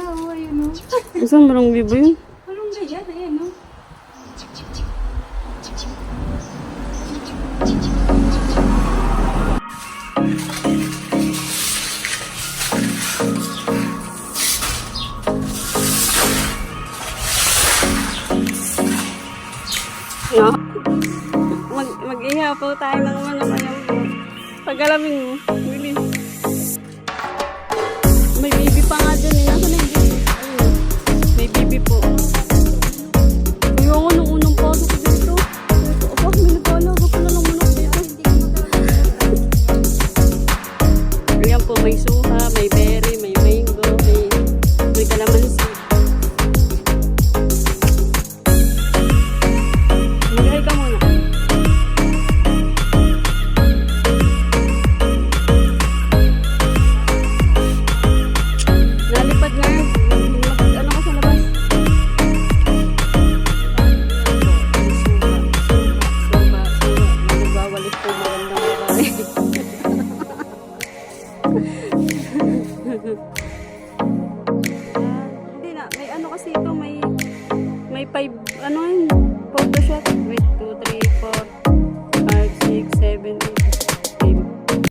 Oh, ayun o. Isang marunong ba yun? Anong ganyan? Ayan o. No? Mag-iha po tayo ng mga pag-alamin mo. Bilis. May baby pa nga dyan eh. Nasa na yung baby? Ayun. May baby po. Ayoko nung unang pasok ko dito. Aba, may nag-aalaga pala ng manok dito. Ayan po, may suha, may berry, may mango, may kalamansi. Mag-hi ka muna. Nalipad nga yun. Ano ka sa labas? Suba. Nagbawalis po magandang babae. Hindi na. May ano kasi ito. May 5, ano yun? Photoshop. Wait, 2, 3, 4, 5, 6, 7, 8.